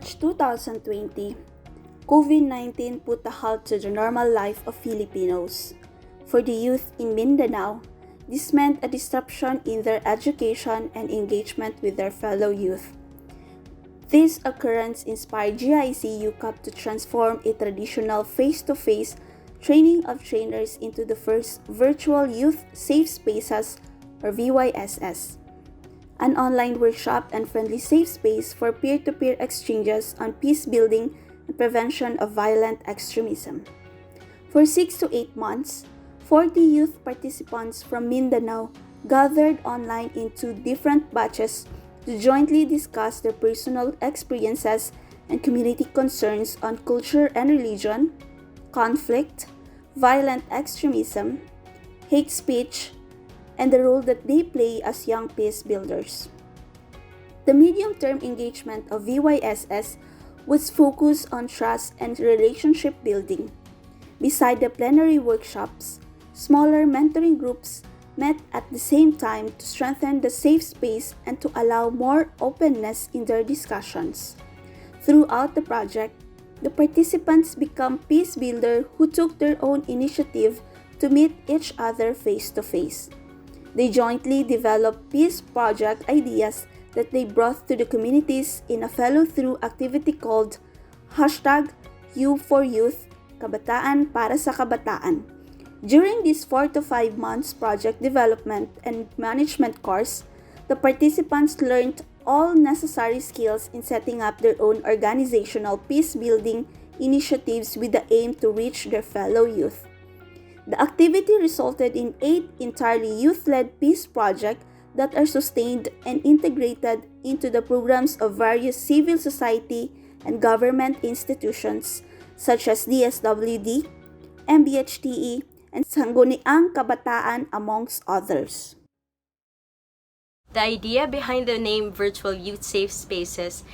March 2020, COVID-19 put a halt to the normal life of Filipinos. For the youth in Mindanao, this meant a disruption in their education and engagement with their fellow youth. This occurrence inspired GIZ YOUCAP to transform a traditional face-to-face training of trainers into the first virtual youth safe spaces, or VYSS, an online workshop and friendly safe space for peer-to-peer exchanges on peacebuilding and prevention of violent extremism. For 6 to 8 months, 40 youth participants from Mindanao gathered online in 2 different batches to jointly discuss their personal experiences and community concerns on culture and religion, conflict, violent extremism, hate speech, and the role that they play as young peace builders. The medium-term engagement of VYSS was focused on trust and relationship building. Beside the plenary workshops, smaller mentoring groups met at the same time to strengthen the safe space and to allow more openness in their discussions. Throughout the project, the participants become peace builders who took their own initiative to meet each other face-to-face. They jointly developed peace project ideas that they brought to the communities in a follow-through activity called #U4Youth, Kabataan para sa Kabataan. During this 4 to 5 months project development and management course, the participants learned all necessary skills in setting up their own organizational peace-building initiatives with the aim to reach their fellow youth. The activity resulted in 8 entirely youth-led peace projects that are sustained and integrated into the programs of various civil society and government institutions such as DSWD, MBHTE, and Sangguniang Kabataan, amongst others. The idea behind the name Virtual Youth Safe Spaces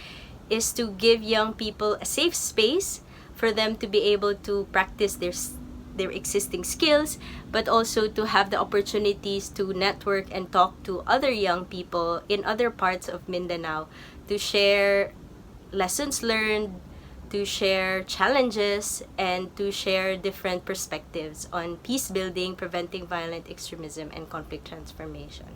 is to give young people a safe space for them to be able to practice their existing skills, but also to have the opportunities to network and talk to other young people in other parts of Mindanao, to share lessons learned, to share challenges, and to share different perspectives on peace building, preventing violent extremism, and conflict transformation.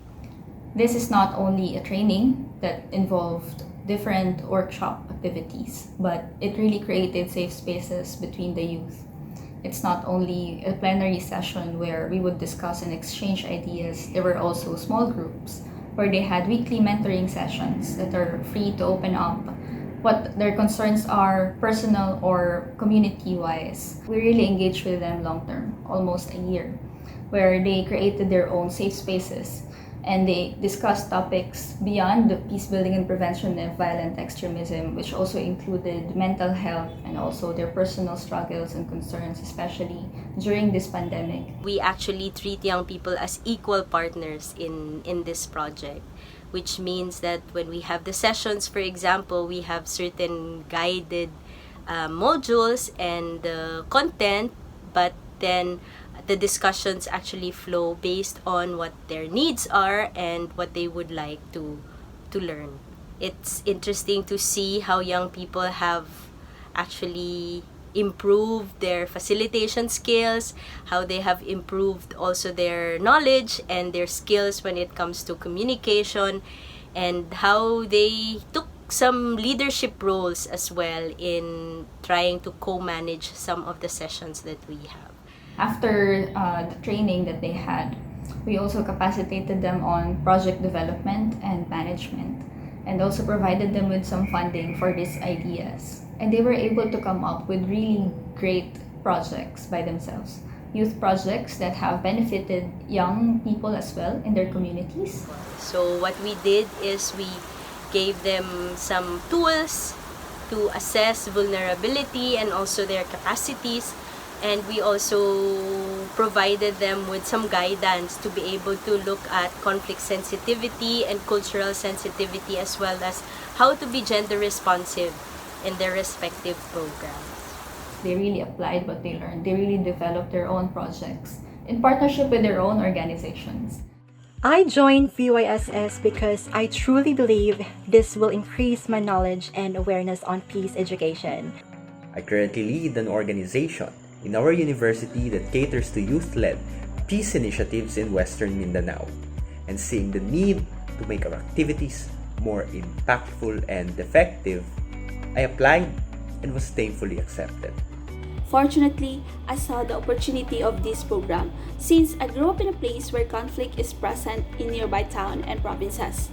This is not only a training that involved different workshop activities, but it really created safe spaces between the youth. It's not only a plenary session where we would discuss and exchange ideas. There were also small groups where they had weekly mentoring sessions that are free to open up what their concerns are, personal or community-wise. We really engaged with them long-term, almost a year, where they created their own safe spaces and they discussed topics beyond the peace building and prevention of violent extremism, which also included mental health and also their personal struggles and concerns, especially during this pandemic. We actually treat young people as equal partners in this project, which means that when we have the sessions, for example, we have certain guided modules and content, but then the discussions actually flow based on what their needs are and what they would like to learn. It's interesting to see how young people have actually improved their facilitation skills, how they have improved also their knowledge and their skills when it comes to communication, and how they took some leadership roles as well in trying to co-manage some of the sessions that we have. After the training that they had, we also capacitated them on project development and management, and also provided them with some funding for these ideas. And they were able to come up with really great projects by themselves. Youth projects that have benefited young people as well in their communities. So what we did is we gave them some tools to assess vulnerability and also their capacities. And we also provided them with some guidance to be able to look at conflict sensitivity and cultural sensitivity, as well as how to be gender responsive in their respective programs. They really applied what they learned. They really developed their own projects in partnership with their own organizations. I joined VYSS because I truly believe this will increase my knowledge and awareness on peace education. I currently lead an organization in our university that caters to youth-led peace initiatives in Western Mindanao, and seeing the need to make our activities more impactful and effective, I applied and was thankfully accepted. Fortunately, I saw the opportunity of this program since I grew up in a place where conflict is present in nearby town and provinces.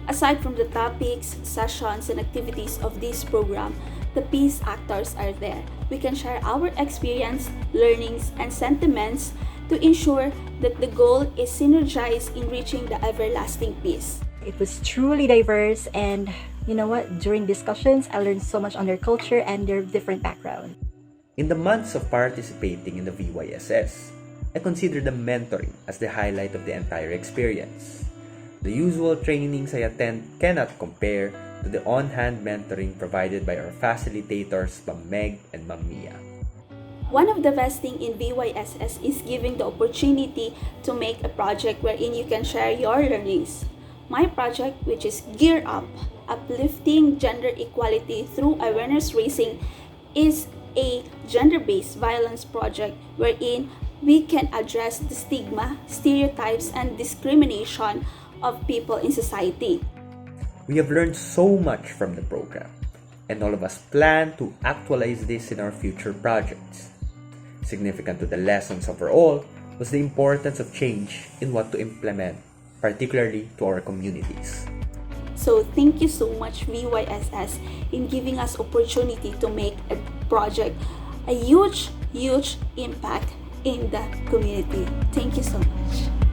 Aside from the topics, sessions, and activities of this program, the peace actors are there. We can share our experience, learnings, and sentiments to ensure that the goal is synergized in reaching the everlasting peace. It was truly diverse, and you know what? During discussions, I learned so much on their culture and their different background. In the months of participating in the VYSS, I consider the mentoring as the highlight of the entire experience. The usual trainings I attend cannot compare to the on-hand mentoring provided by our facilitators, Ma'am Meg and Ma'am Mia. One of the best things in VYSS is giving the opportunity to make a project wherein you can share your learnings. My project, which is Gear Up, Uplifting Gender Equality Through Awareness Raising, is a gender-based violence project wherein we can address the stigma, stereotypes, and discrimination of people in society. We have learned so much from the program, and all of us plan to actualize this in our future projects. Significant to the lessons overall was the importance of change in what to implement, particularly to our communities. So thank you so much VYSS in giving us opportunity to make a project a huge impact in the community. Thank you so much.